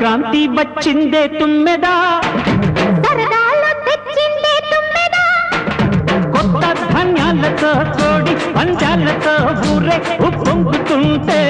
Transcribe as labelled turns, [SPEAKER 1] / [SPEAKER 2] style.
[SPEAKER 1] సంక్రాంతి వచ్చిందే తుమ్మెదా
[SPEAKER 2] సరదాలో తెచ్చిందే తుమ్మెదా
[SPEAKER 1] కొత్త ధాన్యాలతో కోడి పంజాలతో ఊరే ఉప్పొంగుతుంటే